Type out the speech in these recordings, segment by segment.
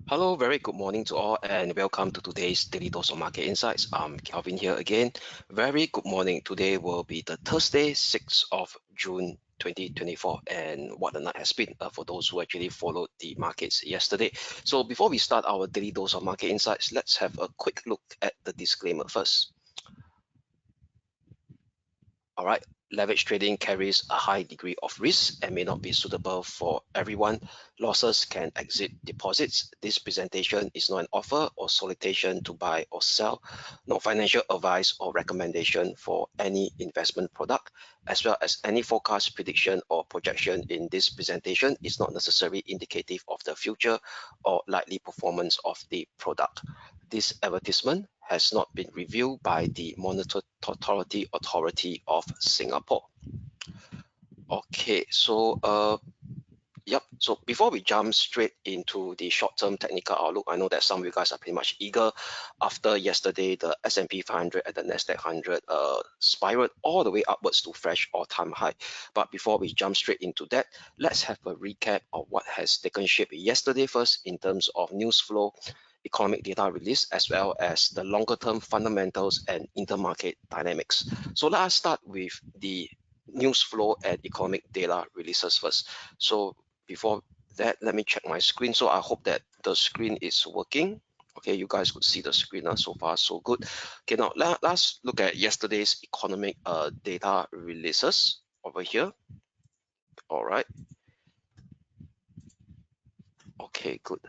Hello, very good morning to all, and welcome to today's Daily Dose of Market Insights. I'm Kelvin here again. Very good morning. Today will be the Thursday, 6th of June 2024, and what the night has been for those who actually followed the markets yesterday. So before we start our Daily Dose of Market Insights, let's have a quick look at the disclaimer first. All right, leverage trading carries a high degree of risk and may not be suitable for everyone. Losses can exceed deposits. This presentation is not an offer or solicitation to buy or sell, no financial advice or recommendation for any investment product, as well as any forecast, prediction, or projection in this presentation is not necessarily indicative of the future or likely performance of the product. This advertisement has not been reviewed by the Monetary Authority of Singapore. Okay, so so before we jump straight into the short-term technical outlook, I know that some of you guys are pretty much eager. After yesterday, the S&P 500 and the Nasdaq 100 spiraled all the way upwards to fresh all-time high. But before we jump straight into that, let's have a recap of what has taken shape yesterday first in terms of news flow, economic data release, as well as the longer term fundamentals and intermarket dynamics. So let us start with the news flow and economic data releases first. So before that, let me check my screen. So I hope that the screen is working. Okay, you guys could see the screen so far, so good. Okay, now let's look at yesterday's economic data releases over here. All right. Okay, good.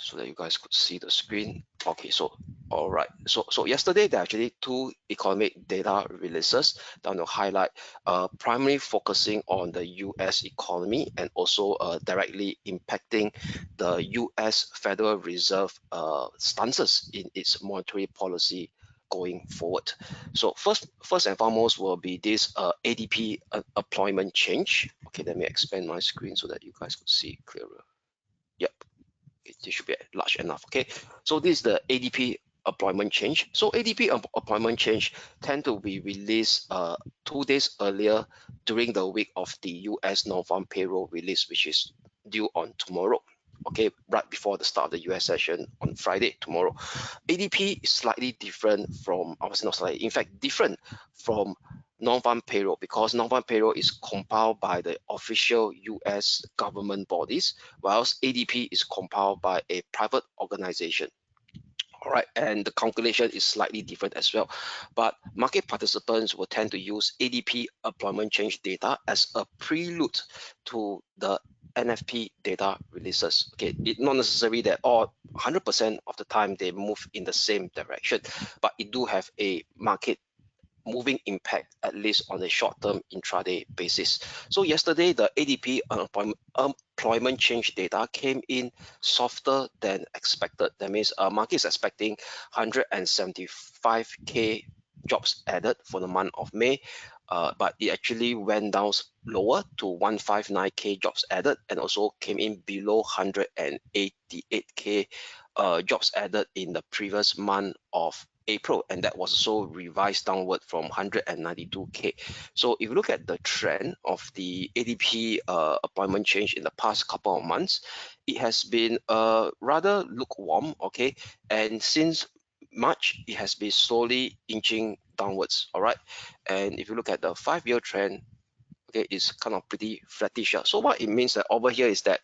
So that you guys could see the screen. Okay, so all right. So yesterday there are actually two economic data releases that I want to highlight, primarily focusing on the US economy and also directly impacting the US Federal Reserve stances in its monetary policy going forward. So first and foremost will be this ADP employment change. Okay, let me expand my screen so that you guys could see clearer. Yep. It should be large enough. Okay, so this is the ADP employment change. So ADP employment change tend to be released 2 days earlier during the week of the US non-farm payroll release, which is due on tomorrow. Okay, right before the start of the US session on Friday, tomorrow. ADP is slightly different from, obviously not slightly, in fact, different from non-farm payroll, because non-farm payroll is compiled by the official US government bodies, whilst ADP is compiled by a private organization. All right, and the calculation is slightly different as well, but market participants will tend to use ADP employment change data as a prelude to the NFP data releases. Okay, it's not necessary that all 100% of the time they move in the same direction, but it do have a market moving impact, at least on a short-term intraday basis. So yesterday, the ADP employment change data came in softer than expected. That means market is expecting 175K jobs added for the month of May, but it actually went down lower to 159K jobs added, and also came in below 188K jobs added in the previous month of April, and that was also revised downward from 192K. So if you look at the trend of the ADP employment change in the past couple of months, it has been rather lukewarm, okay? And since March, it has been slowly inching downwards, all right? And if you look at the 5-year trend, okay, it's kind of pretty flattish. So what it means that over here is that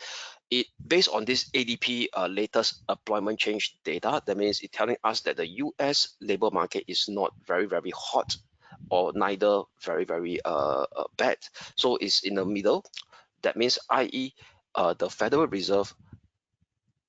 it, based on this ADP latest employment change data, that means it's telling us that the US labor market is not very hot, or neither very bad. So it's in the middle. That means, i.e., the Federal Reserve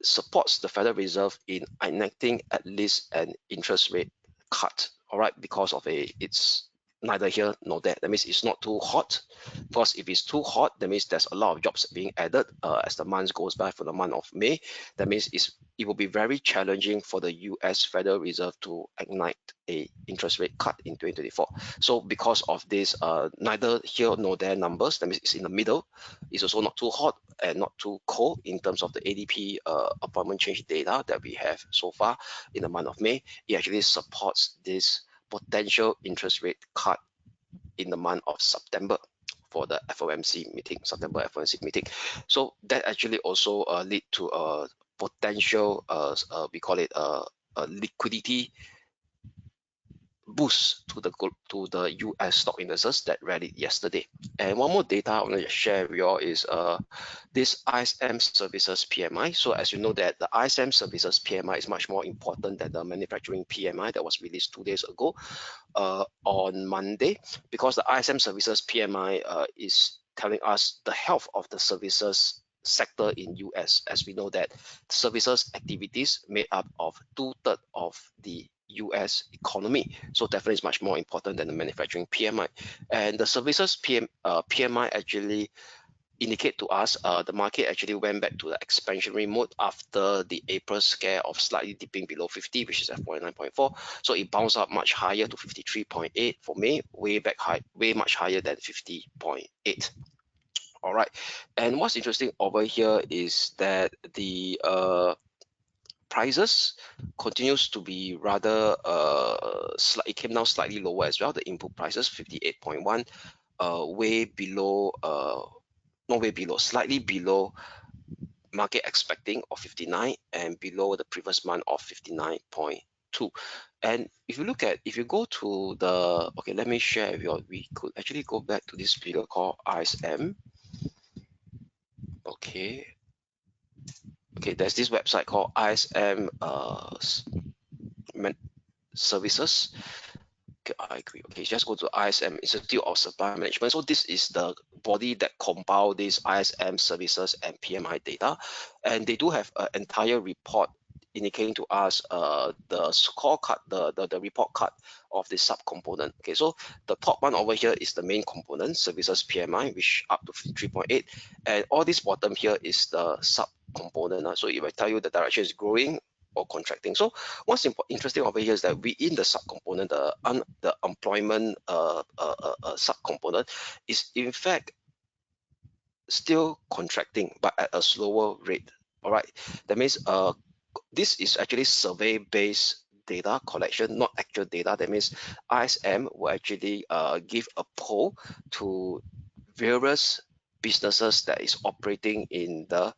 supports the Federal Reserve in enacting at least an interest rate cut, all right, because of it's neither here nor there. That means it's not too hot, because if it's too hot, that means there's a lot of jobs being added as the months goes by for the month of May. That means it will be very challenging for the US Federal Reserve to ignite a interest rate cut in 2024. So because of this neither here nor there numbers, that means it's in the middle. It's also not too hot and not too cold in terms of the ADP employment change data that we have so far in the month of May. It actually supports this potential interest rate cut in the month of September for the FOMC meeting, September FOMC meeting. So that actually also lead to a potential, we call it a liquidity boost to the US stock indices that rallied yesterday. And one more data I want to share with you all is this ISM services PMI. So as you know that the ISM services PMI is much more important than the manufacturing PMI that was released 2 days ago on Monday, because the ISM services PMI is telling us the health of the services sector in US. As we know that services activities made up of 2/3 of the US economy, so definitely is much more important than the manufacturing PMI. And the services PMI actually indicate to us the market actually went back to the expansionary mode after the April scare of slightly dipping below 50, which is at 49.4. So it bounced up much higher to 53.8 for May, way much higher than 50.8. All right, and what's interesting over here is that the prices continues to be rather it came down slightly lower as well. The input prices 58.1, way below, not way below, slightly below market expecting of 59 and below the previous month of 59.2. And if you go to the, okay, let me share with you, we could actually go back to this figure called ISM. Okay, there's this website called ISM services. Okay, I agree. Okay, just go to ISM, Institute of Supply Management. So this is the body that compile these ISM services and PMI data, and they do have an entire report indicating to us the scorecard, the report card of the subcomponent. Okay, so the top one over here is the main component, services PMI, which up to 3.8, and all this bottom here is the subcomponent. So it will tell you the direction is growing or contracting. So what's interesting over here is that within the subcomponent, the employment subcomponent is in fact still contracting, but at a slower rate. All right, that means this is actually survey-based data collection, not actual data. That means ISM will actually give a poll to various businesses that is operating in the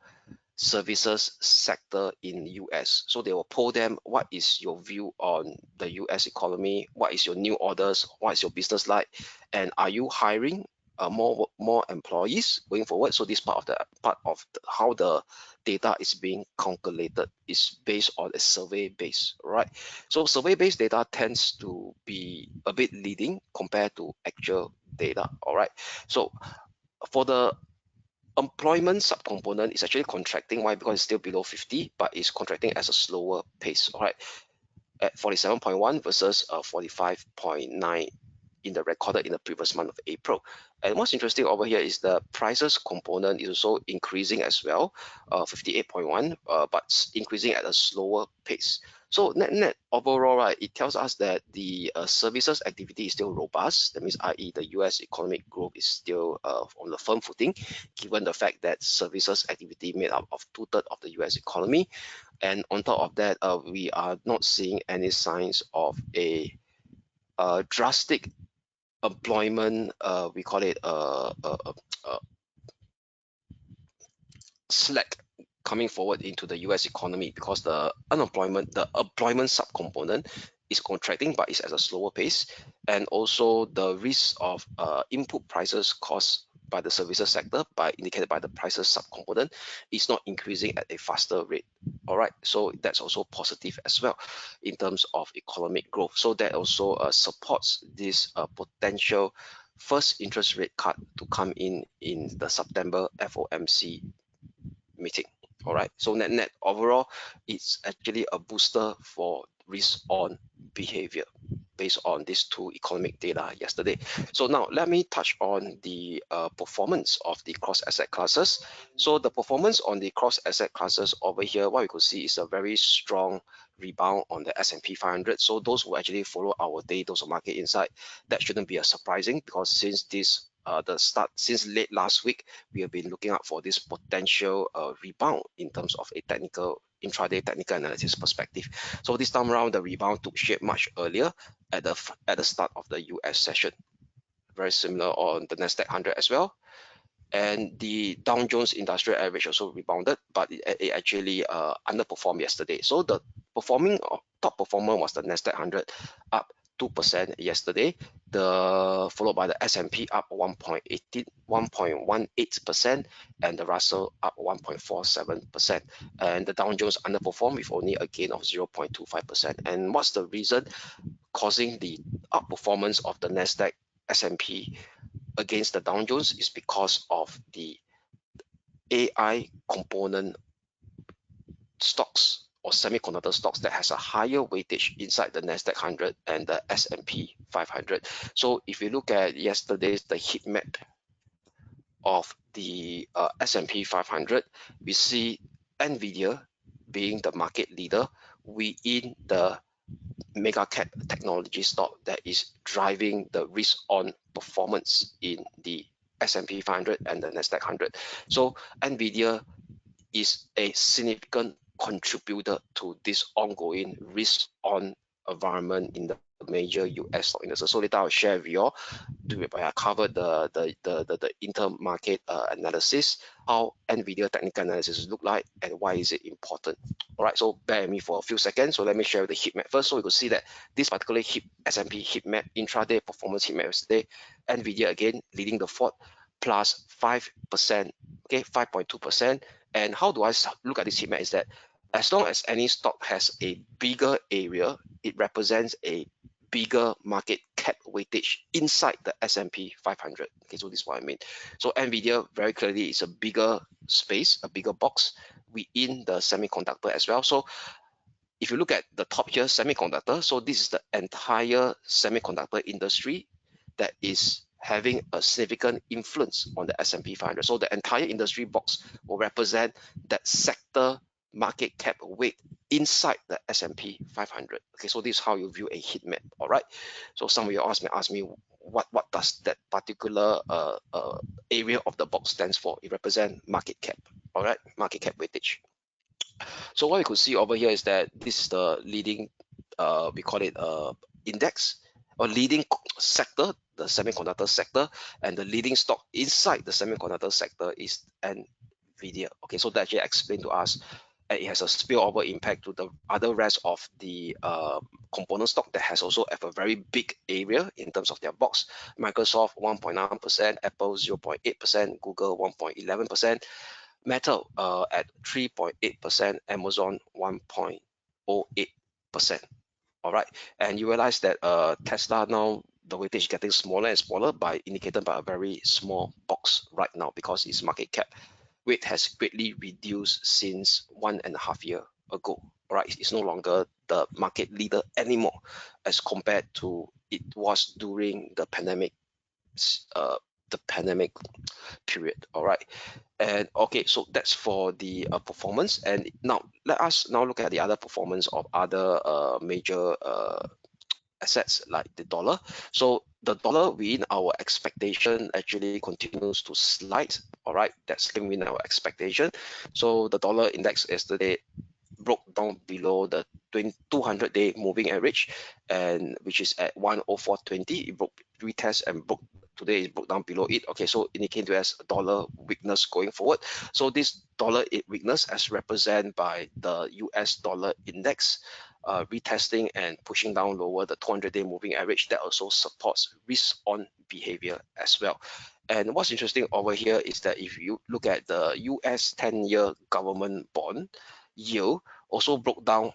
services sector in US. So they will poll them, what is your view on the US economy? What is your new orders? What is your business like? And are you hiring more employees going forward? So this part of how the data is being calculated is based on a survey base, right? So survey based data tends to be a bit leading compared to actual data, all right? So for the employment subcomponent is actually contracting. Why? Because it's still below 50, but it's contracting at a slower pace. All right, at 47.1 versus 45.9 in the recorded in the previous month of April. And what's interesting over here is the prices component is also increasing as well, 58.1, but increasing at a slower pace. So net overall, right, it tells us that the services activity is still robust. That means, i.e., the US economic growth is still on the firm footing, given the fact that services activity made up of 2/3 of the US economy. And on top of that, we are not seeing any signs of a drastic employment, we call it slack coming forward into the US economy, because the employment subcomponent is contracting, but it's at a slower pace. And also the risk of input prices caused by the services sector, indicated by the prices subcomponent, is not increasing at a faster rate. All right, so that's also positive as well in terms of economic growth. So that also supports this potential first interest rate cut to come in the September FOMC meeting. All right, so net overall, it's actually a booster for risk on behavior based on these two economic data yesterday. So now let me touch on the performance of the cross asset classes. So the performance on the cross asset classes over here, what we could see is a very strong rebound on the S&P 500. So those who actually follow our those of market insight, that shouldn't be a surprising, because since this since late last week, we have been looking out for this potential rebound in terms of a intraday technical analysis perspective. So this time around, the rebound took shape much earlier at the start of the US session. Very similar on the Nasdaq 100 as well. And the Dow Jones Industrial Average also rebounded, but it actually underperformed yesterday. So the top performer was the Nasdaq 100, up 2% yesterday. Followed by the S&P up 1.18%, and the Russell up 1.47%. And the Dow Jones underperformed with only a gain of 0.25%. And what's the reason causing the outperformance of the Nasdaq S&P against the Dow Jones? Is because of the AI component stocks or semiconductor stocks that has a higher weightage inside the Nasdaq 100 and the S&P 500. So if you look at yesterday's the heat map of the S&P 500, we see Nvidia being the market leader within the mega cap technology stock that is driving the risk on performance in the S&P 500 and the Nasdaq 100. So Nvidia is a significant contributor to this ongoing risk on environment in the major US stock indexes. So later I'll share with you all, I covered the intermarket analysis, how NVIDIA technical analysis look like, and why is it important. All right, so bear with me for a few seconds. So let me share the heat map first. So we could see that this particular S&P heat map, intraday performance heat map yesterday, NVIDIA again leading the fort, plus 5%, okay, 5.2%. And how do I look at this heat map is that as long as any stock has a bigger area, it represents a bigger market cap weightage inside the S&P 500. Okay, so this is what I mean. So NVIDIA very clearly is a bigger space, a bigger box within the semiconductor as well. So if you look at the top here, semiconductor, so this is the entire semiconductor industry that is having a significant influence on the S&P 500. So the entire industry box will represent that sector market cap weight inside the S&P 500. Okay, so this is how you view a heat map. All right. So some of you ask me what does that particular area of the box stands for? It represents market cap. All right, market cap weightage. So what we could see over here is that this is the leading, we call it index or leading sector, the semiconductor sector, and the leading stock inside the semiconductor sector is NVIDIA. Okay, so that actually explained to us it has a spillover impact to the other rest of the component stock that has also have a very big area in terms of their box. Microsoft 1.9%, Apple 0.8%, Google 1.11%. Metal at 3.8%, Amazon 1.08%. All right, and you realize that Tesla now the weightage is getting smaller and smaller, by indicated by a very small box right now, because its market cap weight has greatly reduced since 1.5 years ago. All right, it's no longer the market leader anymore as compared to it was during the pandemic period. All right, and okay, so that's for the performance. And now let us now look at the other performance of other major assets like the dollar. So the dollar within our expectation actually continues to slide. All right, that's within our expectation. So the dollar index yesterday broke down below the 200-day moving average, and which is at 104.20. It broke retest and broke today. It broke down below it. Okay, so indicating to us dollar weakness going forward. So this dollar weakness as represented by the US dollar index retesting and pushing down lower the 200-day moving average. That also supports risk on behavior as well. And what's interesting over here is that if you look at the US 10-year government bond yield, also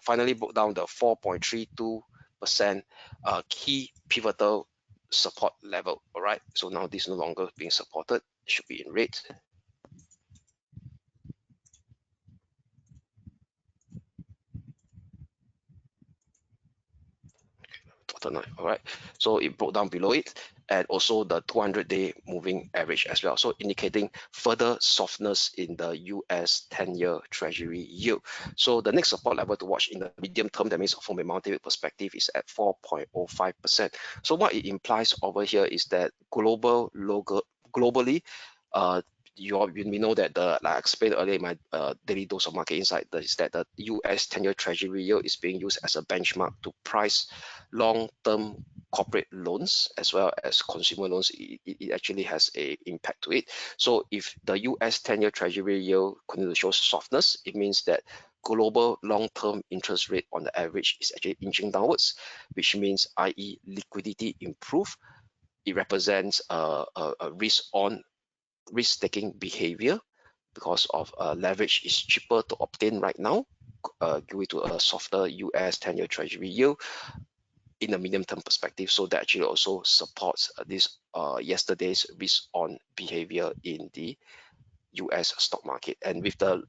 finally broke down the 4.32% key pivotal support level. All right, so now this is no longer being supported, it should be in red. All right, so it broke down below it, and also the 200-day moving average as well, so indicating further softness in the US 10-year treasury yield. So the next support level to watch in the medium term, that means from a multi-week perspective, is at 4.05%. So what it implies over here is that globally, we know that like I explained earlier in my daily dose of market insight, is that the US 10-year treasury yield is being used as a benchmark to price long-term corporate loans as well as consumer loans, it actually has a impact to it. So if the US 10-year Treasury yield continues to show softness, it means that global long-term interest rate on the average is actually inching downwards, which means, i.e., liquidity improve. It represents a risk-taking behavior because of leverage is cheaper to obtain right now due to a softer US 10-year Treasury yield in the medium-term perspective. So that actually also supports this yesterday's risk-on behavior in the US stock market. And with the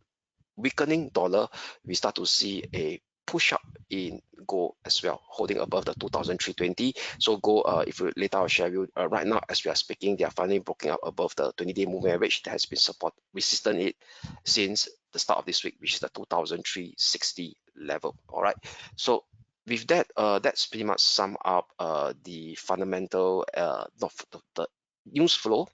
weakening dollar, we start to see a push up in gold as well, holding above the 2,320. So gold, if we later I'll share you right now as we are speaking, they are finally broken up above the 20-day moving average that has been resistant it since the start of this week, which is the 2,360 level. All right. So with that, that's pretty much sum up the fundamental, the news flow,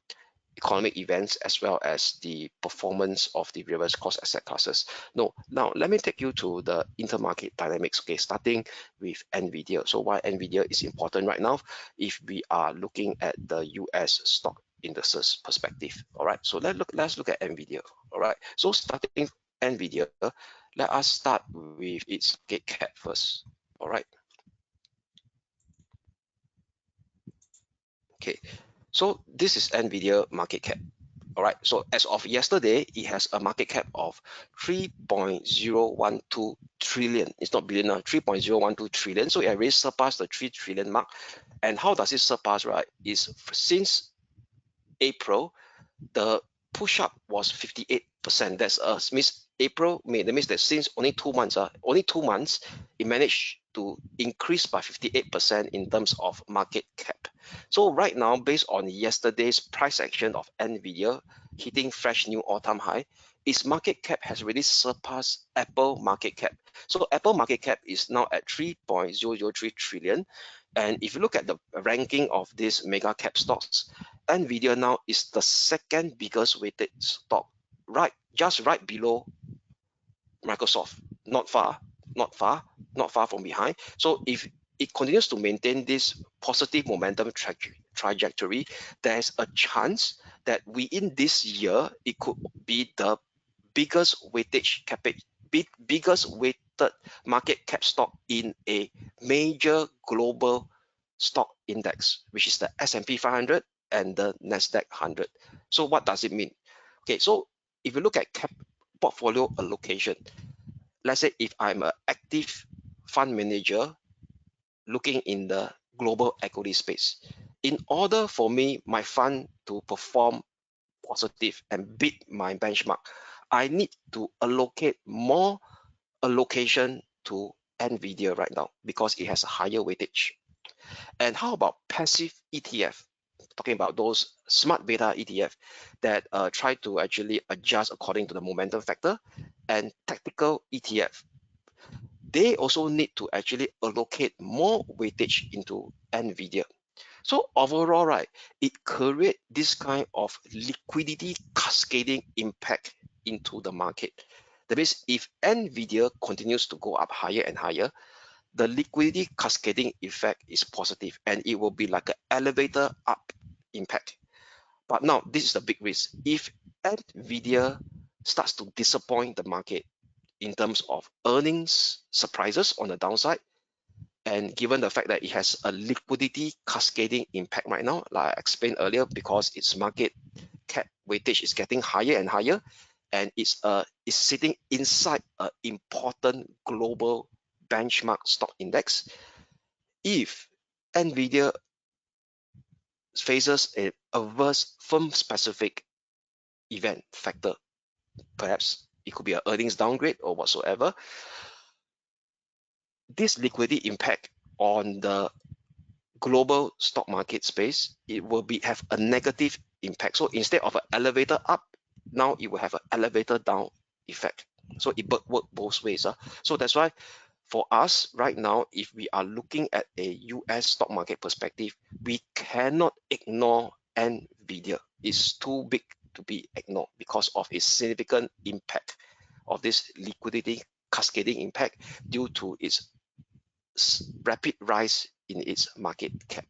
economic events, as well as the performance of the various cross asset classes. No, now let me take you to the intermarket dynamics. Okay, starting with NVIDIA. So why NVIDIA is important right now if we are looking at the US stock indices perspective. All right, so let's look at NVIDIA. All right, so starting NVIDIA, let us start with its market cap first. All right. Okay, so this is NVIDIA market cap. All right, so as of yesterday, it has a market cap of 3.012 trillion. It's not billion, 3.012 trillion. So it already surpassed the 3 trillion mark. And how does it surpass, right? Is since April, the push up was 58%. That's means April, May. That means that since only 2 months, it managed to increase by 58% in terms of market cap. So right now, based on yesterday's price action of NVIDIA hitting fresh new all-time high, its market cap has already surpassed Apple market cap. So Apple market cap is now at 3.003 trillion. And if you look at the ranking of these mega cap stocks, NVIDIA now is the second biggest weighted stock, just right below Microsoft. Not far from behind. So if it continues to maintain this positive momentum trajectory, there's a chance that within this year, it could be the biggest weighted market cap stock in a major global stock index, which is the S&P 500 and the Nasdaq 100. So what does it mean? Okay, so if you look at portfolio allocation, let's say if I'm an active fund manager looking in the global equity space, in order for me, my fund to perform positive and beat my benchmark, I need to allocate more allocation to NVIDIA right now because it has a higher weightage. And how about passive ETF? Talking about those smart beta ETF that try to actually adjust according to the momentum factor, and tactical ETF. They also need to actually allocate more weightage into NVIDIA. So overall, right, it creates this kind of liquidity cascading impact into the market. That means if NVIDIA continues to go up higher and higher, the liquidity cascading effect is positive and it will be like an elevator up impact. But now this is the big risk. If NVIDIA starts to disappoint the market in terms of earnings surprises on the downside, and given the fact that it has a liquidity cascading impact right now, like I explained earlier, because its market cap weightage is getting higher and higher, and it's sitting inside an important global benchmark stock index. If NVIDIA faces an adverse firm-specific event factor, perhaps it could be an earnings downgrade or whatsoever, this liquidity impact on the global stock market space, it will have a negative impact. So instead of an elevator up, now it will have an elevator down effect. So it works both ways. So that's why for us right now, if we are looking at a US stock market perspective, we cannot ignore NVIDIA. It's too big to be ignored because of its significant impact of this liquidity cascading impact due to its rapid rise in its market cap.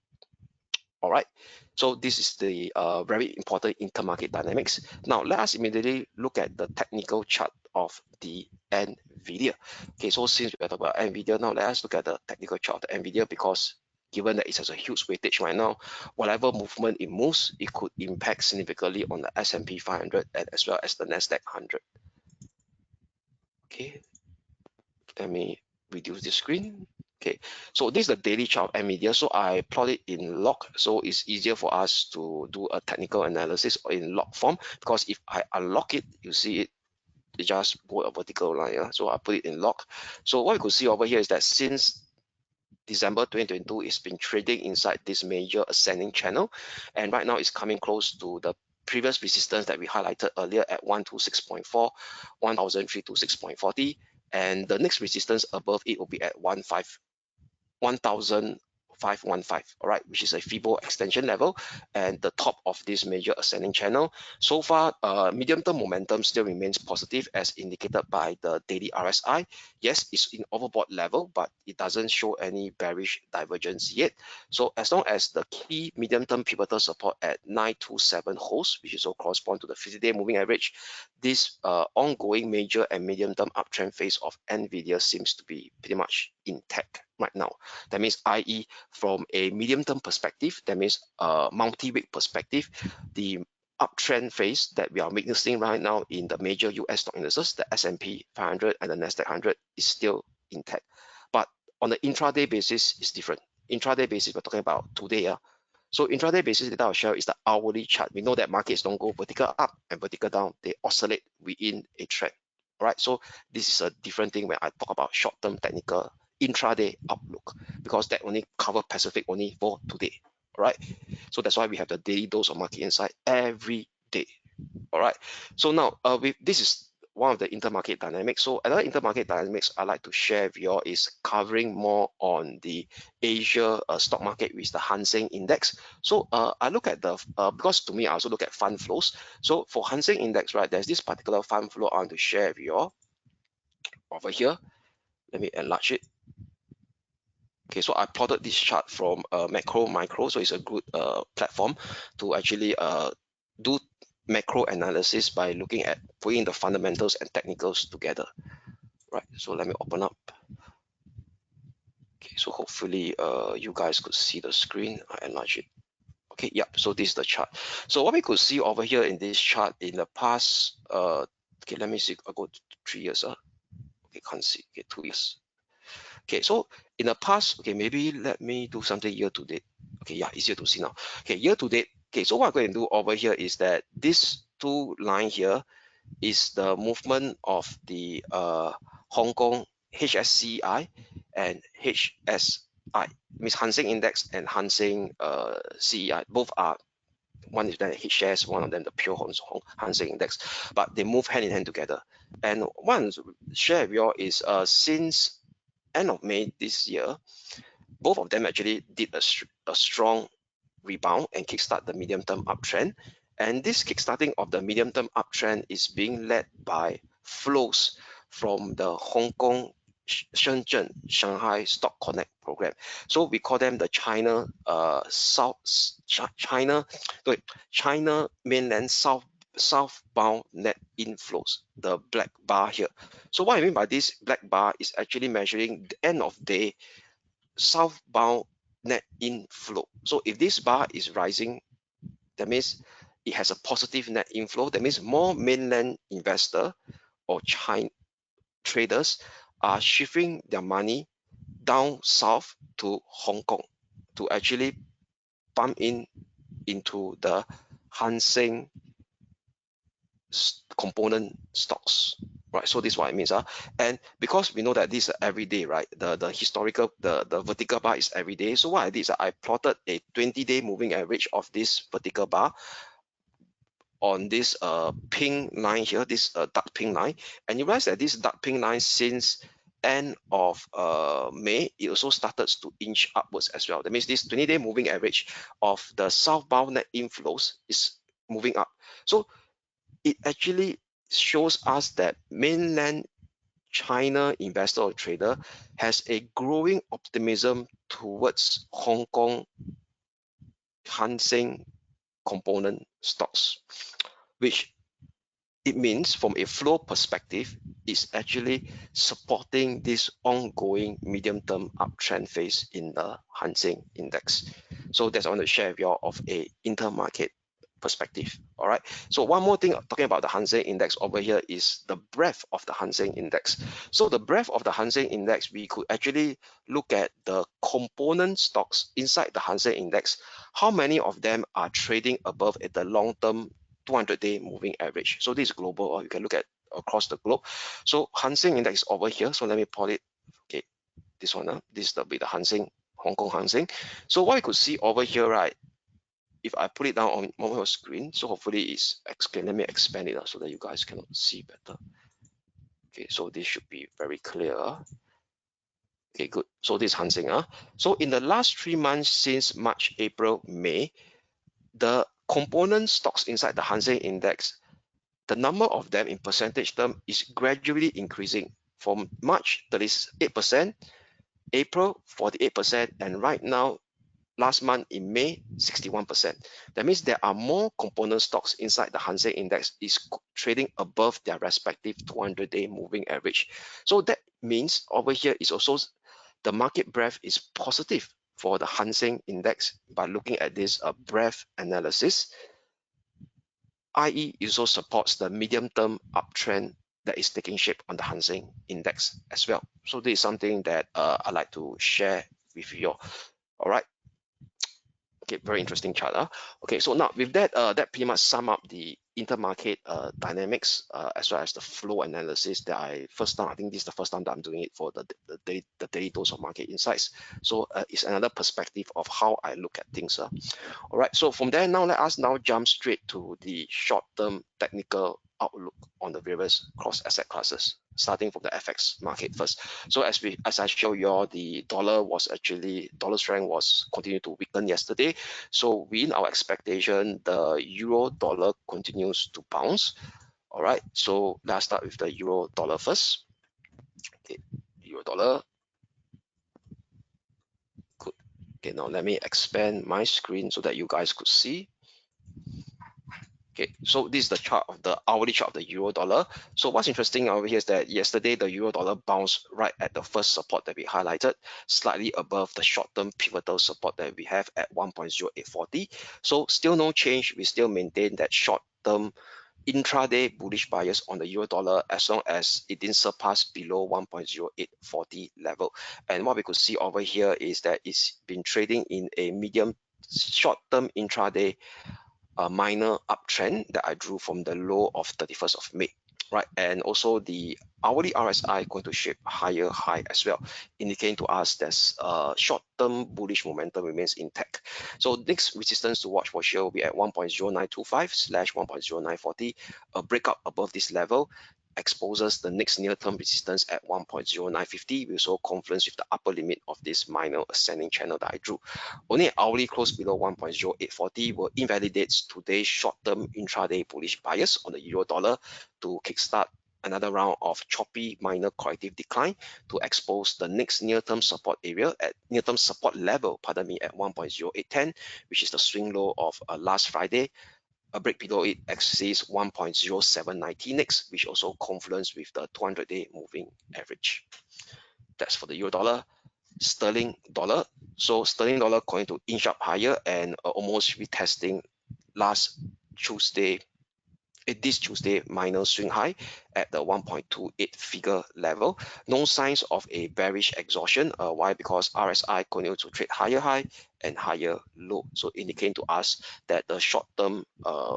All right, so this is the very important intermarket dynamics. Now let us immediately look at the technical chart of the NVIDIA. Okay, so since we are talking about NVIDIA, now let us look at the technical chart of the NVIDIA, because given that it has a huge weightage right now, whatever movement it moves, it could impact significantly on the S&P 500 and as well as the NASDAQ 100. Okay, let me reduce the screen. Okay, so this is the daily chart of NVIDIA. So I plot it in log, so it's easier for us to do a technical analysis in log form, because if I unlock it, you see it just go a vertical line. Yeah? So I put it in log. So what you could see over here is that since December 2022, it's been trading inside this major ascending channel, and right now it's coming close to the previous resistance that we highlighted earlier at 126.4, 1036.40, and the next resistance above it will be at 1515, all right, which is a Fibo extension level and the top of this major ascending channel. So far, medium-term momentum still remains positive as indicated by the daily RSI. Yes, it's in overbought level, but it doesn't show any bearish divergence yet. So as long as the key medium-term pivotal support at 927 holds, which is also correspond to the 50-day moving average, this ongoing major and medium-term uptrend phase of NVIDIA seems to be pretty much intact right now. That means, i.e., from a medium-term perspective, that means a multi-week perspective, the uptrend phase that we are witnessing right now in the major US stock indices, the S&P 500 and the NASDAQ 100, is still intact. But on the intraday basis, it's different. Intraday basis, we're talking about today. So intraday basis data I'll share is the hourly chart. We know that markets don't go vertical up and vertical down. They oscillate within a trend. All right, so this is a different thing when I talk about short-term technical intraday outlook, because that only cover Pacific only for today. All right, so that's why we have the daily dose of market insight every day. All right, so now this is one of the intermarket dynamics. So another intermarket dynamics I like to share with you all is covering more on the Asia stock market with the Hang Seng Index. So I look at the because to me I also look at fund flows. So for Hang Seng Index, right, there's this particular fund flow I want to share with you all over here. Let me enlarge it. Okay, so I plotted this chart from Macro Micro, so it's a good platform to actually do macro analysis by looking at putting the fundamentals and technicals together. Right, so let me open up. Okay, so hopefully you guys could see the screen. I enlarge it. Okay, yeah, so this is the chart. So what we could see over here in this chart in the past, okay, let me see, I'll go to 3 years. Okay, can't see, okay, 2 years. Okay, so in the past, okay, maybe let me do something year to date. Okay, yeah, easier to see now. Okay, year to date. Okay, so what I'm going to do over here is that this two line here is the movement of the Hong Kong HSCI and HSI, means Hang Seng Index and Hang Seng CEI. Both are, one is the HS, one of them the pure Hang Seng Index, but they move hand in hand together. And one share with you all is since end of May this year, both of them actually did a strong rebound and kickstart the medium-term uptrend. And this kickstarting of the medium-term uptrend is being led by flows from the Hong Kong, Shenzhen, Shanghai Stock Connect program. So we call them the China China mainland southbound net inflows, the black bar here. So what I mean by this black bar is actually measuring the end of day southbound net inflow. So if this bar is rising, that means it has a positive net inflow. That means more mainland investor or China traders are shifting their money down south to Hong Kong to actually pump into the Hang Seng component stocks, right? So this is what it means. And because we know that this is every day, right? The historical, the vertical bar is every day. So what I did is I plotted a 20-day moving average of this vertical bar on this pink line here, this dark pink line. And you realize that this dark pink line since end of May, it also started to inch upwards as well. That means this 20-day moving average of the southbound net inflows is moving up. So it actually shows us that mainland China investor or trader has a growing optimism towards Hong Kong Hang Seng component stocks, which it means from a flow perspective, it's actually supporting this ongoing medium-term uptrend phase in the Hang Seng index. So that's I want to share with you all of a intermarket perspective. All right. So one more thing talking about the Hang Seng index over here is the breadth of the Hang Seng index. So the breadth of the Hang Seng index, we could actually look at the component stocks inside the Hang Seng index. How many of them are trading above at the long-term 200-day moving average? So this is global, or you can look at across the globe. So Hang Seng index over here. So let me pull it. Okay, this one. This will be the Hang Seng, Hong Kong Hang Seng. So what you could see over here, right? If I put it down on your screen, so hopefully it's explained. Let me expand it so that you guys can see better. Okay, so this should be very clear. Okay, good. So this is Hang Seng. So in the last 3 months since March, April, May, the component stocks inside the Hang Seng index, the number of them in percentage term is gradually increasing. From March, 38%, April, 48%, and right now, last month in May, 61%. That means there are more component stocks inside the Hang Seng index is trading above their respective 200-day moving average. So that means over here is also the market breadth is positive for the Hang Seng index by looking at this breadth analysis, i.e. it also supports the medium-term uptrend that is taking shape on the Hang Seng index as well. So this is something that I like to share with you all. All right. Okay, very interesting chart. Okay, so now with that, that pretty much sum up the intermarket dynamics as well as the flow analysis that I think this is the first time that I'm doing it for the daily dose of market insights. So it's another perspective of how I look at things. All right, so from there now let us now jump straight to the short-term technical outlook on the various cross asset classes, starting from the FX market first. So as I show you all, the dollar strength was continued to weaken yesterday. So within our expectation, the euro dollar continues to bounce. All right, so let's start with the euro dollar first. Okay, euro dollar. Good. Okay, now let me expand my screen so that you guys could see. Okay, so this is the chart of the hourly chart of the euro dollar. So what's interesting over here is that yesterday the euro dollar bounced right at the first support that we highlighted, slightly above the short-term pivotal support that we have at 1.0840. So still no change. We still maintain that short-term intraday bullish bias on the euro dollar as long as it didn't surpass below 1.0840 level. And what we could see over here is that it's been trading in a medium short-term intraday minor uptrend that I drew from the low of 31st of May, right? And also the hourly RSI going to shape higher high as well, indicating to us that short-term bullish momentum remains intact. So next resistance to watch for sure will be at 1.0925/1.0940. A breakout above this level exposes the next near-term resistance at 1.0950. We also confluence with the upper limit of this minor ascending channel that I drew. Only hourly close below 1.0840 will invalidate today's short-term intraday bullish bias on the euro dollar to kickstart another round of choppy minor corrective decline to expose the next near-term support area at near-term support level, at 1.0810, which is the swing low of last Friday. A break below it exceeds 1.0790 next, which also confluence with the 200-day moving average. That's for the euro dollar. Sterling dollar. So sterling dollar going to inch up higher and almost retesting this Tuesday minor swing high at the 1.28 figure level. No signs of a bearish exhaustion. Why? Because RSI continue to trade higher high and higher low. So indicating to us that the short-term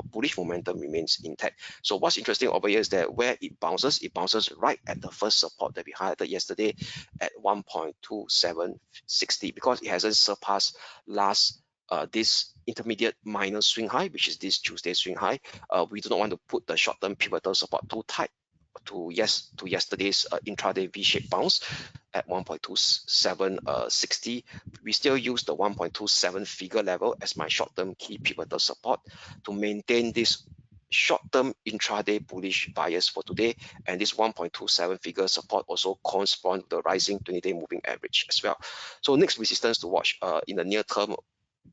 bullish momentum remains intact. So what's interesting over here is that where it bounces right at the first support that we highlighted yesterday at 1.2760, because it hasn't surpassed this intermediate minor swing high, which is this Tuesday swing high. We do not want to put the short-term pivotal support too tight to yesterday's intraday V-shaped bounce at 1.2760. We still use the 1.27 figure level as my short-term key pivotal support to maintain this short-term intraday bullish bias for today, and this 1.27 figure support also corresponds to the rising 20-day moving average as well. So next resistance to watch in the near term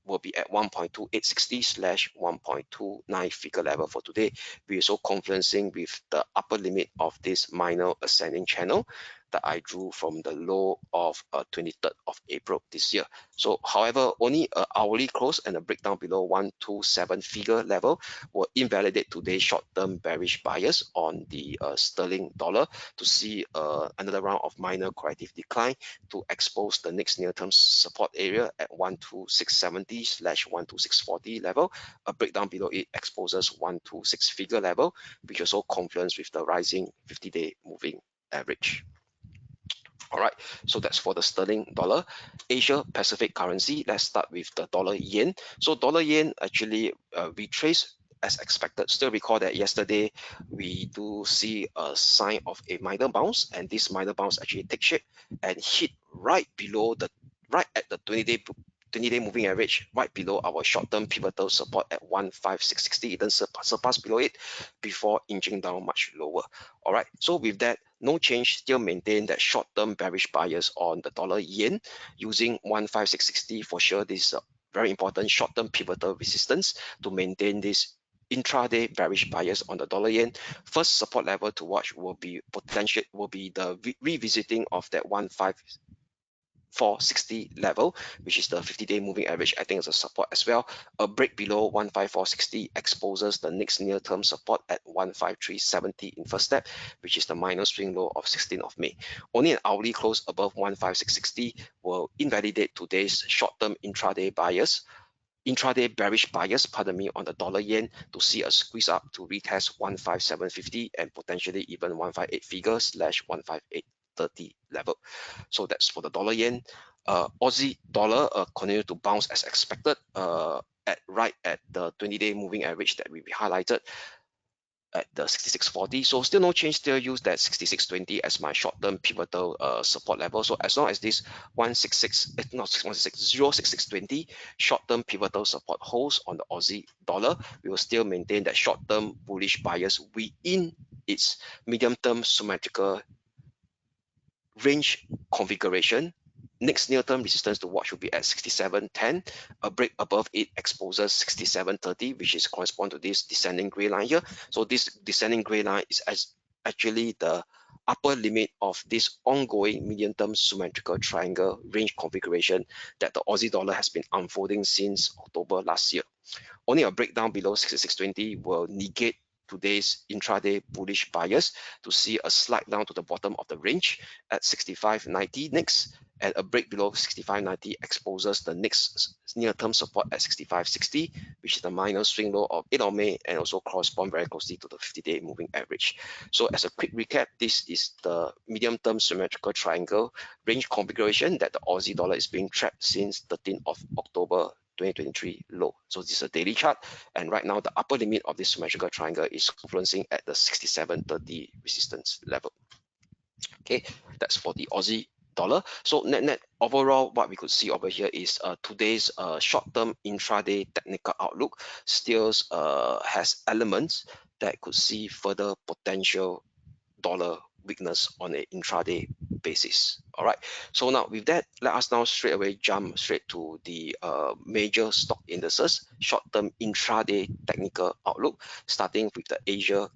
will be at 1.2860/1.29 figure level for today. We also confluencing with the upper limit of this minor ascending channel that I drew from the low of 23rd of April this year. So however, only an hourly close and a breakdown below 127 figure level will invalidate today's short-term bearish bias on the sterling dollar to see another round of minor corrective decline to expose the next near-term support area at 12670/12640 level. A breakdown below it exposes 126 figure level, which also confluence with the rising 50-day moving average. All right, so that's for the sterling dollar. Asia Pacific currency, let's start with the dollar yen. So dollar yen actually retraced as expected. Still recall that yesterday we do see a sign of a minor bounce, and this minor bounce actually take shape and hit right at the 20-day moving average, right below our short-term pivotal support at 15660. It then surpassed below it before inching down much lower. All right, so with that, no change, still maintain that short-term bearish bias on the dollar yen using 15660 for sure. This is a very important short-term pivotal resistance to maintain this intraday bearish bias on the dollar yen. First support level to watch will be the revisiting of that 15460 level, which is the 50-day moving average. I think it's a support as well. A break below 15460 exposes the next near-term support at 15370 in first step, which is the minor swing low of 16th of May. Only an hourly close above 15660 will invalidate today's short-term intraday bearish bias, on the dollar yen to see a squeeze up to retest 15750 and potentially even 158 figures /15830 level. So that's for the dollar yen. Aussie dollar continue to bounce as expected at the 20-day moving average that we highlighted at the 6640. So still no change, still use that 6620 as my short-term pivotal support level. So as long as this 06620 short-term pivotal support holds on the Aussie dollar, we will still maintain that short-term bullish bias within its medium-term symmetrical range configuration. Next near-term resistance to watch will be at 6710. A break above it exposes 6730, which is correspond to this descending gray line here. So this descending gray line is actually the upper limit of this ongoing medium-term symmetrical triangle range configuration that the Aussie dollar has been unfolding since October last year. Only a breakdown below 6620 will negate today's intraday bullish bias to see a slide down to the bottom of the range at 6590 next, and a break below 6590 exposes the next near-term support at 6560, which is the minor swing low of 8th of May and also correspond very closely to the 50-day moving average. So as a quick recap, this is the medium-term symmetrical triangle range configuration that the Aussie dollar is being trapped since 13th of October 2023 low. So this is a daily chart, and right now the upper limit of this symmetrical triangle is confluencing at the 6730 resistance level. Okay, that's for the Aussie dollar. So net overall, what we could see over here is today's short-term intraday technical outlook still has elements that could see further potential dollar weakness on an intraday basis. All right, so now with that, let us now straight away jump straight to the major stock indices short-term intraday technical outlook, starting with the Asia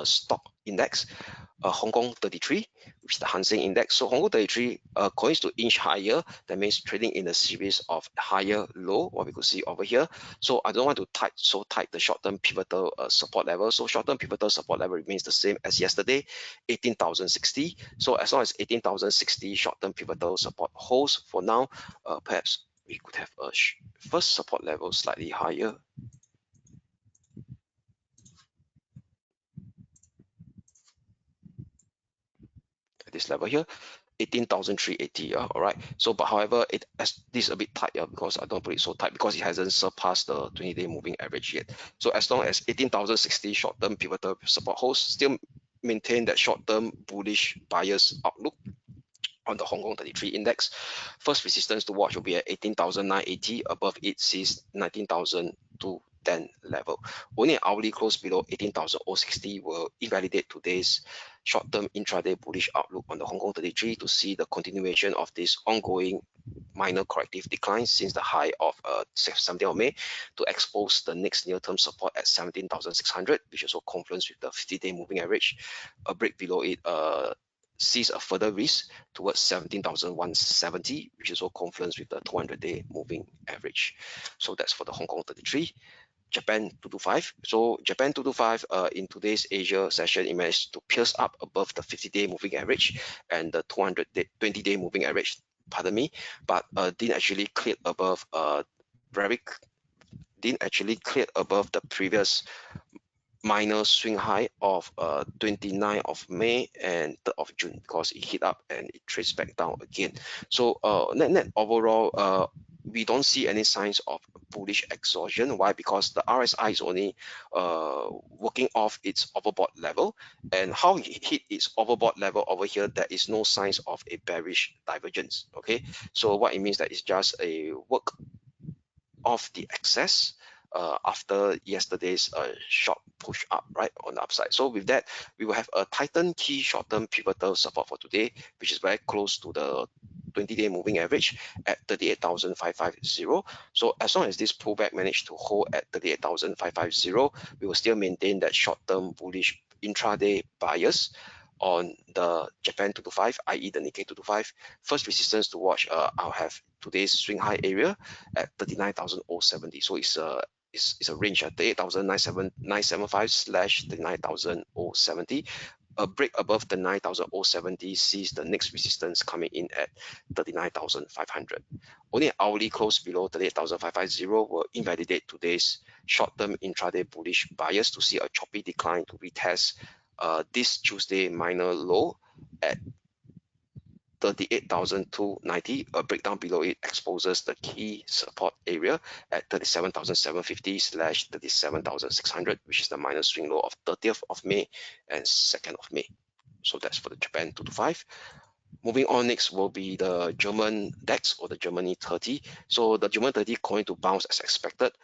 stock index, Hong Kong 33, which is the Hang Seng index. So Hong Kong 33 continues to inch higher. That means trading in a series of higher low, what we could see over here. So I don't want to tight the short-term pivotal support level. So short-term pivotal support level remains the same as yesterday, 18,060. So as long as 18,060 short-term pivotal support holds for now, perhaps we could have a first support level slightly higher at this level here, 18,380. All right, so but however this is a bit tight because I don't put it so tight because it hasn't surpassed the 20-day moving average yet. So as long as 18,060 short-term pivotal support holds, still maintain that short-term bullish bias outlook on the Hong Kong 33 index. First resistance to watch will be at 18,980. Above it sees 19,210. 10 level. Only an hourly close below 18,060 will invalidate today's short-term intraday bullish outlook on the Hong Kong 33 to see the continuation of this ongoing minor corrective decline since the high of 17th of May to expose the next near-term support at 17,600, which is also confluence with the 50-day moving average. A break below it sees a further risk towards 17,170, which is also confluence with the 200-day moving average. So that's for the Hong Kong 33. Japan 225. So Japan 225 in today's Asia session, it managed to pierce up above the 50-day moving average and the 220-day moving average, pardon me, but didn't actually clear above the previous minor swing high of 29th of May and 3rd of June, because it hit up and it trades back down again. So net overall, we don't see any signs of bullish exhaustion. Why? Because the RSI is only working off its overbought level, and how it hit its overbought level over here, there is no signs of a bearish divergence. Okay, so what it means that it's just a work of the excess after yesterday's short push up, right, on the upside. So with that, we will have a tighten key short-term pivotal support for today, which is very close to the 20-day moving average at 38,550. So as long as this pullback managed to hold at 38,550, we will still maintain that short-term bullish intraday bias on the Japan 225, i.e. the Nikkei 225. First resistance to watch, I'll have today's swing high area at 39,070. So it's a range at 38,975/39,070. A break above the 9,070 sees the next resistance coming in at 39,500. Only an hourly close below 38,550 will invalidate today's short-term intraday bullish bias to see a choppy decline to retest this Tuesday minor low at 38,290. A breakdown below it exposes the key support area at 37,750/37,600, which is the minor swing low of 30th of May and 2nd of May. So that's for the Japan 225. Moving on, next will be the German DAX or the Germany 30. So the German 30 going to bounce as expected,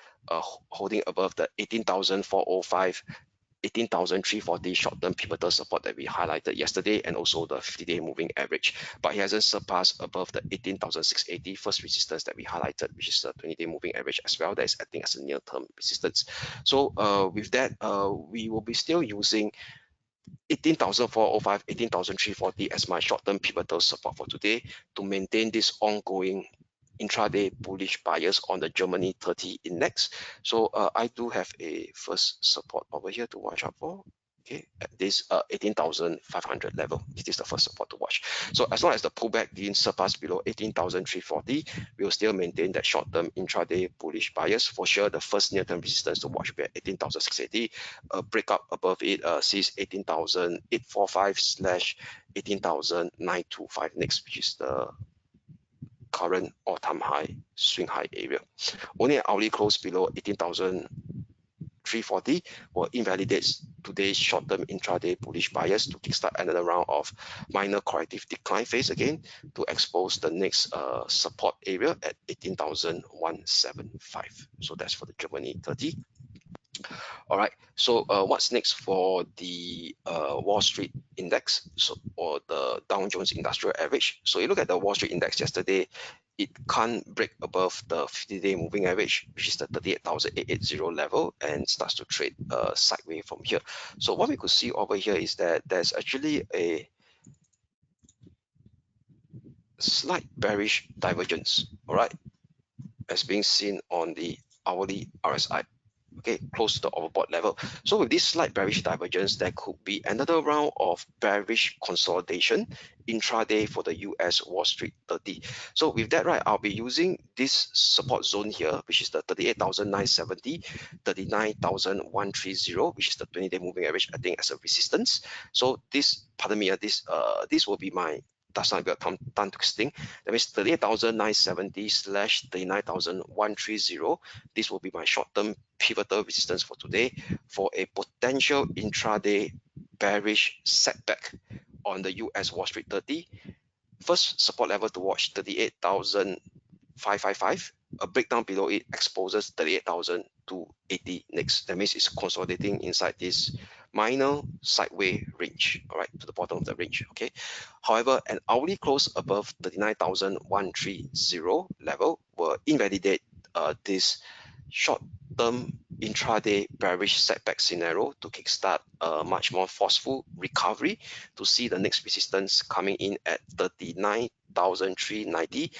holding above the 18,405, 18,340 short-term pivotal support that we highlighted yesterday, and also the 50-day moving average. But it hasn't surpassed above the 18,680 first resistance that we highlighted, which is the 20-day moving average as well. That is acting as a near-term resistance. So with that, we will be still using 18,405, 18,340 as my short-term pivotal support for today to maintain this ongoing intraday bullish bias on the Germany 30 index. So I do have a first support over here to watch out for. Okay, at this 18,500 level, it is the first support to watch. So as long as the pullback didn't surpass below 18,340, we will still maintain that short-term intraday bullish bias. For sure, the first near-term resistance to watch will be at 18,680. A breakup above it sees 18,845/18,925 next, which is the current all-time high swing high area. Only an hourly close below 18,340 will invalidate today's short-term intraday bullish bias to kickstart another round of minor corrective decline phase again to expose the next support area at 18,175. So that's for the Germany 30. All right, so what's next for the Wall Street index, so, or the Dow Jones Industrial Average? So you look at the Wall Street index yesterday, it can't break above the 50-day moving average, which is the 38,880 level, and starts to trade sideways from here. So what we could see over here is that there's actually a slight bearish divergence, all right, as being seen on the hourly RSI. Okay, close to the overbought level. So with this slight bearish divergence, there could be another round of bearish consolidation intraday for the US Wall Street 30. So with that, right, I'll be using this support zone here, which is the 38,970, 39,130, which is the 20-day moving average, I think, as a resistance. So this, pardon me, this will be my touchline bell time twisting. That means 38,970/39,130. This will be my short-term pivotal resistance for today for a potential intraday bearish setback on the US Wall Street 30. First support level to watch 38,555. a breakdown below it exposes 38,280 next. That means it's consolidating inside this minor sideways range, all right, to the bottom of the range. Okay. However, an hourly close above 39,130 level will invalidate this short-term intraday bearish setback scenario to kickstart a much more forceful recovery to see the next resistance coming in at 39,390,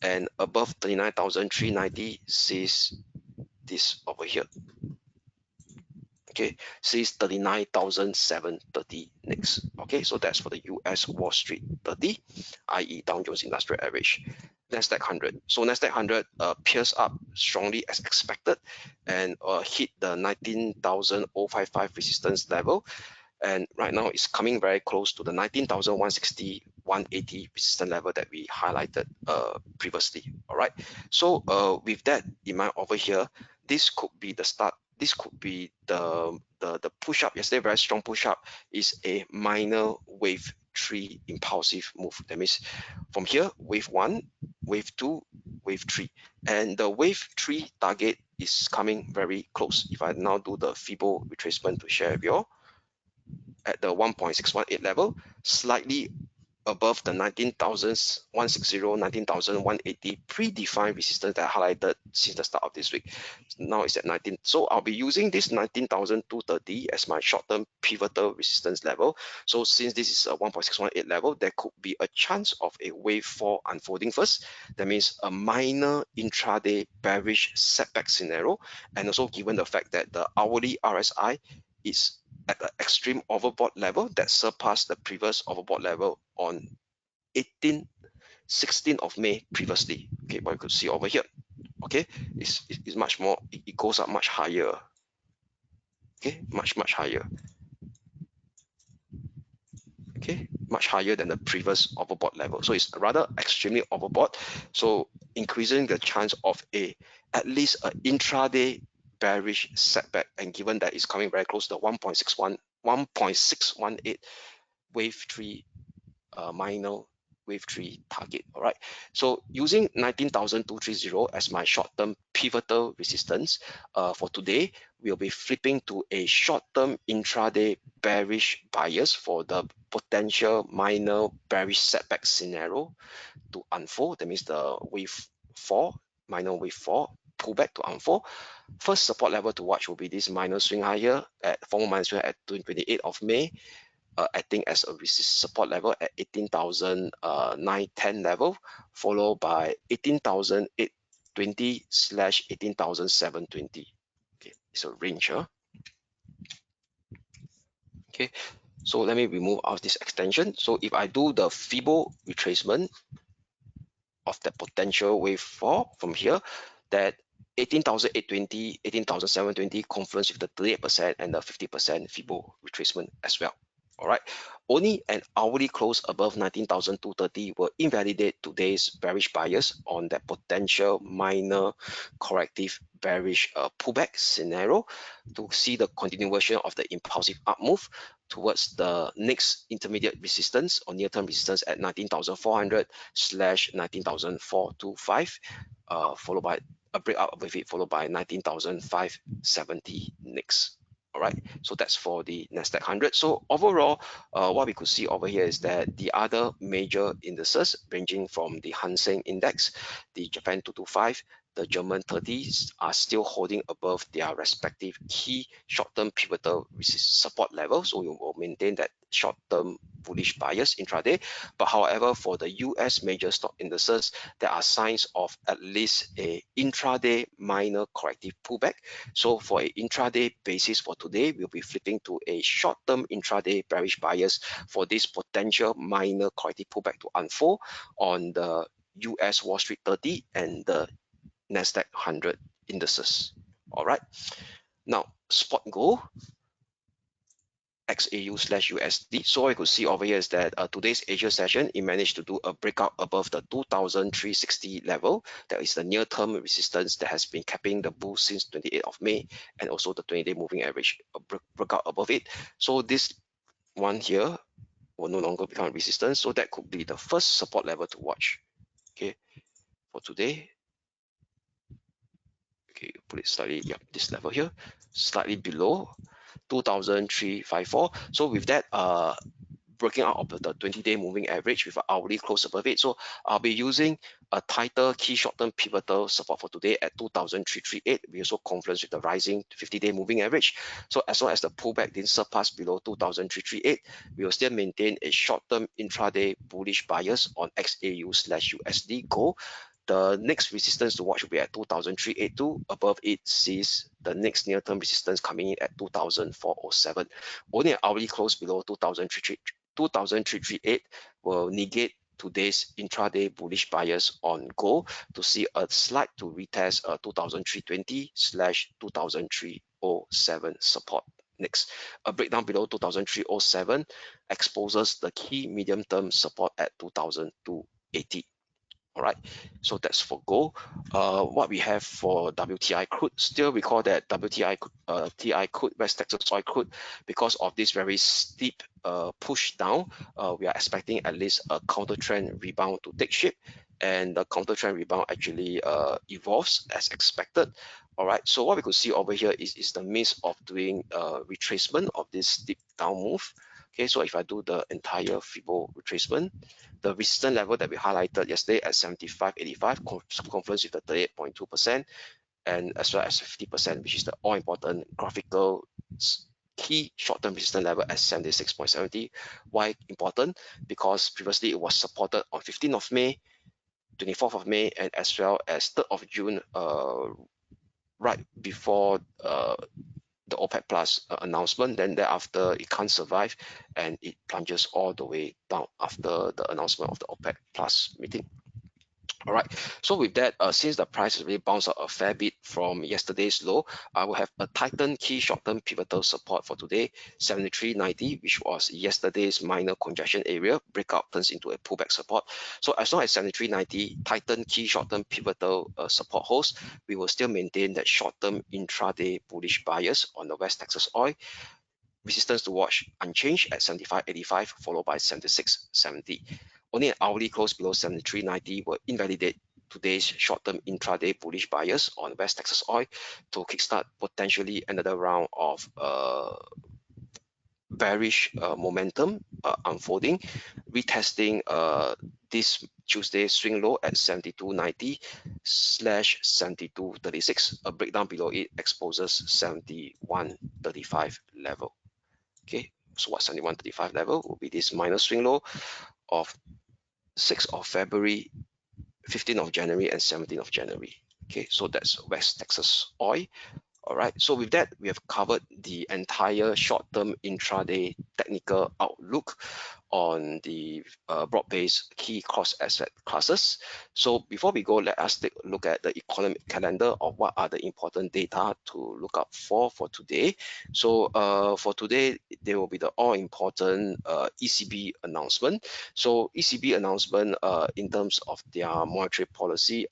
and above 39,390 sees this over here. Okay, sees 39,730 next. Okay, so that's for the US Wall Street 30, i.e. Dow Jones Industrial Average. Nasdaq 100. So Nasdaq 100 pierced up strongly as expected and hit the 19,055 resistance level. And right now it's coming very close to the 19,160, 180 resistance level that we highlighted previously. All right. So with that in mind over here, this could be the start. This could be the push up. Yesterday, very strong push up is a minor wave 3 impulsive move. That means from here, wave 1, wave 2, wave 3, and the wave 3 target is coming very close. If I now do the Fibo retracement to share with you all, at the 1.618 level, slightly above the 19,160, 19,180 predefined resistance that I highlighted since the start of this week. Now it's at 19. So I'll be using this 19,230 as my short-term pivotal resistance level. So since this is a 1.618 level, there could be a chance of a wave 4 unfolding first. That means a minor intraday bearish setback scenario. And also given the fact that the hourly RSI is at the extreme overbought level that surpassed the previous overbought level on 16th of May previously. Okay, but you could see over here, okay, it's much more, it goes up much higher. Okay, much higher. Okay, much higher than the previous overbought level. So it's rather extremely overbought. So increasing the chance of at least an intraday bearish setback, and given that it's coming very close to 1.618 wave 3 minor wave 3 target. All right, so using 19,230 as my short-term pivotal resistance for today, we'll be flipping to a short-term intraday bearish bias for the potential minor bearish setback scenario to unfold. That means the wave 4, minor wave 4 pullback to unfold. First support level to watch will be this minor swing higher at formal minor swing at 28th of May, acting as a support level at 18,910 level, followed by 18,820 / 18,720. Okay, it's a range. Okay, so let me remove out this extension. So if I do the Fibo retracement of the potential wave 4 from here, that 18,820, 18,720 confluence with the 38% and the 50% Fibo retracement as well. All right, only an hourly close above 19,230 will invalidate today's bearish bias on that potential minor corrective bearish pullback scenario to see the continuation of the impulsive up move towards the next intermediate resistance or near-term resistance at 19,400 / 19,425, followed by a breakout with it, followed by 19,570 next. All right, so that's for the Nasdaq 100. So overall, what we could see over here is that the other major indices ranging from the Hang Seng Index, the Japan 225, the German 30s are still holding above their respective key short-term pivotal support levels. So we will maintain that short-term bullish bias intraday. But however, for the US major stock indices, there are signs of at least a intraday minor corrective pullback. So for an intraday basis for today, we'll be flipping to a short-term intraday bearish bias for this potential minor corrective pullback to unfold on the US Wall Street 30 and the Nasdaq 100 indices. All right. Now, spot gold, XAU / USD. So I could see over here is that today's Asia session, it managed to do a breakout above the 2,360 level. That is the near-term resistance that has been capping the bull since 28th of May, and also the 20-day moving average breakout above it. So this one here will no longer become resistance. So that could be the first support level to watch. Okay, for today. Okay, put it slightly, yeah, this level here, slightly below 2,354. So with that, breaking out of the 20-day moving average with an hourly close above it. So I'll be using a tighter key short-term pivotal support for today at 2,338. We also confluence with the rising 50-day moving average. So as long as the pullback didn't surpass below 2,338, we will still maintain a short-term intraday bullish bias on XAU/USD Gold. The next resistance to watch will be at 2,382. Above it sees the next near-term resistance coming in at 2,407. Only an hourly close below 2,338 will negate today's intraday bullish bias on gold to see a slight to retest 2,320/2,307 support. Next, a breakdown below 2,307 exposes the key medium-term support at 2,280. All right, so that's for gold. What we have for WTI crude, still recall that WTI TI crude, West Texas oil crude, because of this very steep push down, we are expecting at least a counter trend rebound to take shape, and the counter trend rebound actually evolves as expected. All right, so what we could see over here is the midst of doing retracement of this steep down move. Okay, so if I do the entire Fibo retracement, the resistance level that we highlighted yesterday at 75.85 confluence with the 38.2% and as well as 50%, which is the all important graphical key short-term resistance level at 76.70. Why important? Because previously it was supported on 15th of May, 24th of May, and as well as 3rd of June, right before the OPEC Plus announcement. Then thereafter it can't survive and it plunges all the way down after the announcement of the OPEC Plus meeting. All right, so with that, since the price has really bounced out a fair bit from yesterday's low, I will have a tightened key short-term pivotal support for today, 73.90, which was yesterday's minor congestion area. Breakout turns into a pullback support. So as long as 73.90 tightened key short-term pivotal support holds, we will still maintain that short-term intraday bullish bias on the West Texas oil. Resistance to watch unchanged at 75.85, followed by 76.70. Only an hourly close below 73.90 will invalidate today's short-term intraday bullish bias on West Texas oil to kickstart potentially another round of bearish momentum unfolding, retesting this Tuesday swing low at 72.90/72.36. A breakdown below it exposes 71.35 level. Okay, so what 71.35 level will be this minor swing low of 6th of February, 15th of January, and 17th of January. Okay, so that's West Texas oil. All right, so with that, we have covered the entire short-term intraday technical outlook on the broad-based key cross asset classes. So before we go, let us take a look at the economic calendar of what are the important data to look up for today. So for today, there will be the all-important ECB announcement. So ECB announcement in terms of their monetary policy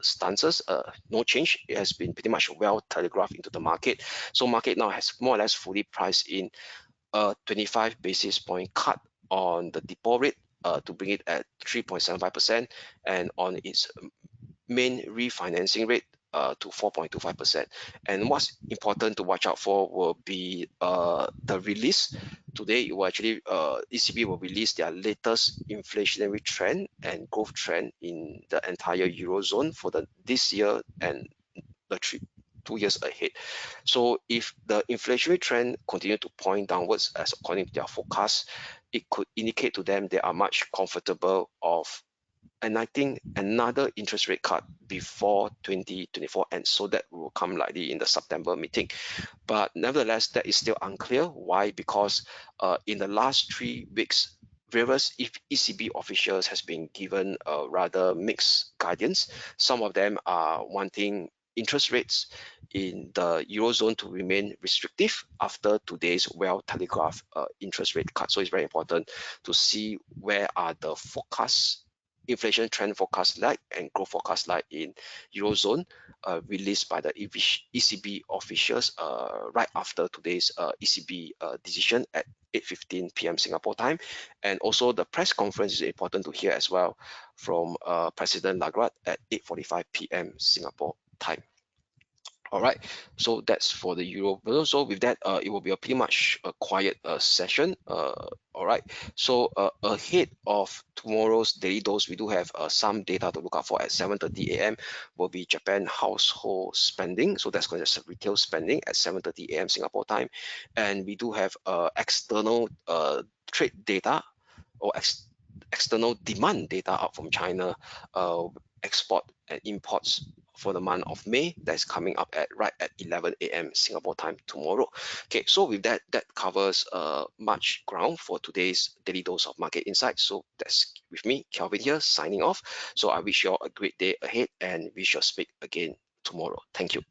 stances, no change. It has been pretty much well telegraphed into the market. So market now has more or less fully priced in a 25 basis point cut on the deposit rate to bring it at 3.75%, and on its main refinancing rate to 4.25%. And what's important to watch out for will be the release. Today, it will actually ECB will release their latest inflationary trend and growth trend in the entire Eurozone for this year and the 2 years ahead. So if the inflationary trend continue to point downwards as according to their forecast, it could indicate to them they are much comfortable of enacting another interest rate cut before 2024 ends. So that will come likely in the September meeting. But nevertheless, that is still unclear. Why? Because in the last 3 weeks, various ECB officials has been given a rather mixed guidance. Some of them are wanting interest rates in the Eurozone to remain restrictive after today's well-telegraphed interest rate cut. So it's very important to see where are the forecasts, inflation trend forecast like and growth forecast like in Eurozone released by the ECB officials right after today's ECB decision at 8:15 p.m. Singapore time. And also the press conference is important to hear as well from President Lagarde at 8:45 p.m. Singapore time. All right, so that's for the euro. So with that, it will be a pretty much a quiet session. All right, so ahead of tomorrow's daily dose, we do have some data to look out for at 7:30 a.m. will be Japan household spending. So that's going to retail spending at 7:30 a.m. Singapore time, and we do have external trade data or external demand data out from China, export and imports for the month of May. That's coming up at right at 11 a.m. Singapore time tomorrow. Okay, so with that, that covers much ground for today's daily dose of market insights. So that's with me, Kelvin here, signing off. So I wish you all a great day ahead, and we shall speak again tomorrow. Thank you.